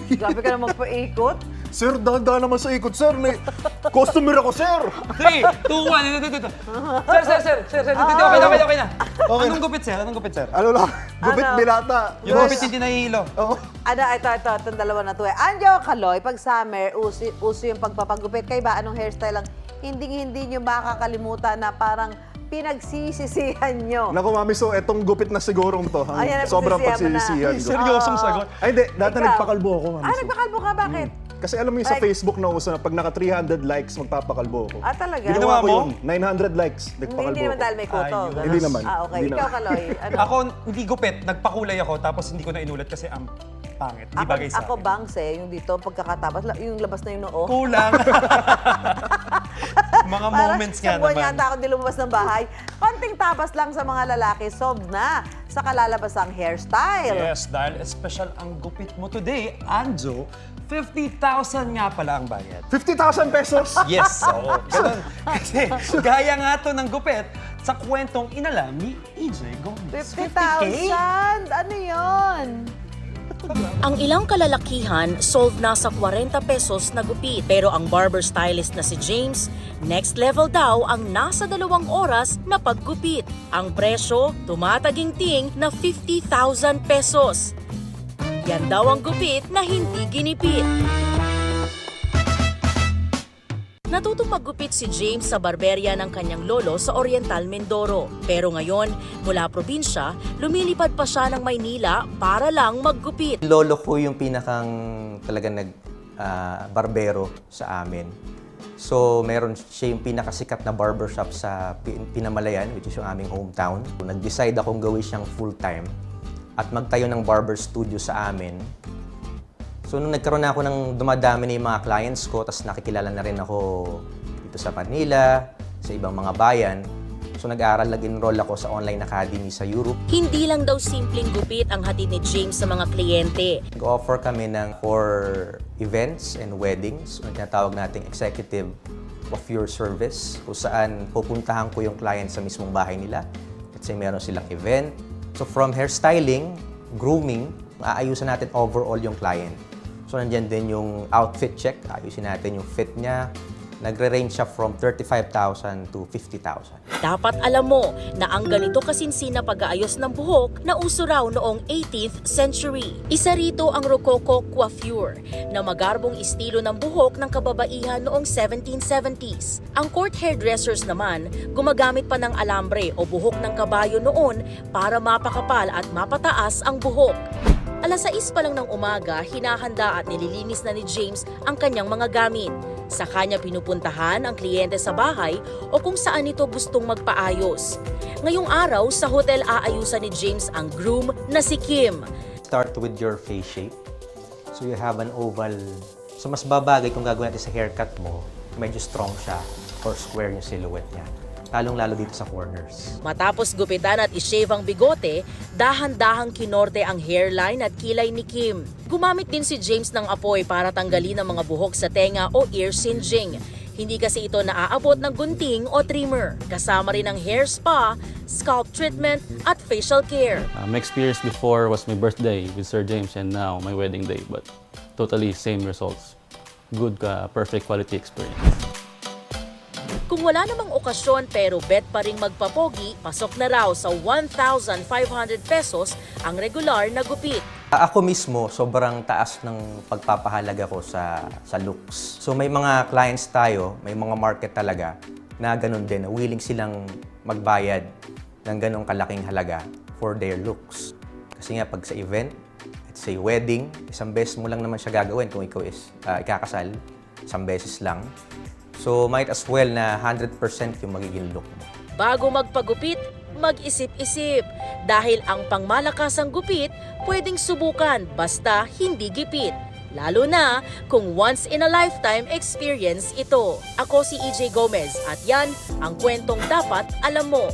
Grabe ka naman paikot. Sir, dahan-dahan naman sa ikot, sir. Customer ako, sir. 3, 2, 1, dito. Sir, okay na. Okay. Anong gupit, sir? Ano lang, gupit Ano? binata. Yung gupit hindi nahihilo. Oo. Itong dalawa na to eh. Anjo, Kaloy, pag summer, uso yung pagpapagupit. Kayo ba, anong hairstyle ang hindi nyo makakalimutan na parang pinagsisisihan nyo? Naku, mami, so etong gupit na sigurong to. Ang Ayan, sobrang pagsisisihan mo na. pagsisisihan ko. Seryosong sagot. Ay, hindi. Dati Ikaw? nagpakalbo ako, mami. So. Nagpakalbo ka? Bakit? Kasi alam mo yung sa Like- Facebook na uso na pag naka 300 likes, magpapakalbo ako. Talaga? Ginawa ko mo? yun. 900 likes, nagpakalbo Hindi naman ako. dahil may kuto. Ayun. ganun. Hindi naman. Okay. Hindi Ikaw, naman. Kaloy. Ano? Ako, hindi gupit. Nagpakulay ako tapos hindi ko na inulat kasi ang pangit. Di bagay sa Ako akin. bangs yung dito, pagkakatapos, yung labas na yung noo. Kulang. Mga moments nga Sa buwan naman. yata ako di lumabas ng bahay. Konting tapas lang sa mga lalaki, solved na sa kalalabasang hairstyle. Yes, dahil special ang gupit mo today, Anjo, 50,000 nga pala ang bayad. 50,000 pesos? Yes, oo. Ganun. Kasi gaya nga to ng gupit sa kwentong inalam ni EJ Gomez. 50,000? Ano yun? Ang ilang kalalakihan sold na sa 40 pesos na gupit. Pero ang barber stylist na si James, next level daw ang nasa 2 oras na paggupit. Ang presyo, tumataginting na 50,000 pesos. Yan daw ang gupit na hindi ginipit. Natutong maggupit si James sa barberya ng kanyang lolo sa Oriental Mindoro. Pero ngayon, mula probinsya, lumilipad pa siya ng Maynila para lang maggupit. Lolo ko yung pinakang talaga barbero sa amin. So, meron siya yung pinakasikat na barbershop sa Pinamalayan, which is yung aming hometown. Nag-decide akong gawin siyang full-time at magtayo ng barber studio sa amin. So, nung nagkaroon na ako ng dumadami na yung mga clients ko, tapos nakikilala na rin ako dito sa Manila, sa ibang mga bayan. So, nag-aaral, nag-enroll ako sa online academy sa Europe. Hindi lang daw simpleng gupit ang hatid ni James sa mga kliyente. Nag-offer kami for events and weddings, ang tinatawag nating executive of your service, kung saan pupuntahan ko yung client sa mismong bahay nila. Kasi meron silang event. So from hairstyling, grooming, aayusan natin overall yung client. So nandiyan din yung outfit check, ayusin natin yung fit niya. Nagre-range siya from 35,000 to 50,000. Dapat alam mo na ang ganito kasinsin na pag-aayos ng buhok na uso raw noong 18th century. Isa rito ang Rococo coiffure na magarbong estilo ng buhok ng kababaihan noong 1770s. Ang court hairdressers naman gumagamit pa ng alambre o buhok ng kabayo noon para mapakapal at mapataas ang buhok. Alas 6 pa lang ng umaga, hinahanda at nililinis na ni James ang kanyang mga gamit. Sa kanya pinupuntahan ang kliyente sa bahay o kung saan ito gustong magpaayos. Ngayong araw, sa hotel aayusan ni James ang groom na si Kim. Start with your face shape. So you have an oval. So mas babagay kung gagawin natin sa haircut mo, medyo strong siya or square yung silhouette niya. Lalong-lalo dito sa corners. Matapos gupitan at ishave ang bigote, dahan-dahang kinorte ang hairline at kilay ni Kim. Gumamit din si James ng apoy para tanggalin ang mga buhok sa tenga o ear singeing. Hindi kasi ito naaabot ng gunting o trimmer. Kasama rin ang hair spa, scalp treatment at facial care. My experience before was my birthday with Sir James and now my wedding day, but totally same results. Good, perfect quality experience. Kung wala namang okasyon pero bet pa rin magpapogi, pasok na raw sa 1,500 pesos ang regular na gupit. Ako mismo, sobrang taas ng pagpapahalaga ko sa looks. So may mga clients tayo, may mga market talaga na ganun din, na willing silang magbayad ng ganong kalaking halaga for their looks. Kasi nga pag sa event, let's say wedding, isang beses mo lang naman siya gagawin kung ikaw is ikakasal, isang beses lang. So might as well na 100% yung magiging look mo. Bago magpagupit, mag-isip-isip. Dahil ang pangmalakasang gupit, pwedeng subukan basta hindi gipit. Lalo na kung once in a lifetime experience ito. Ako si EJ Gomez at yan ang kwentong dapat alam mo.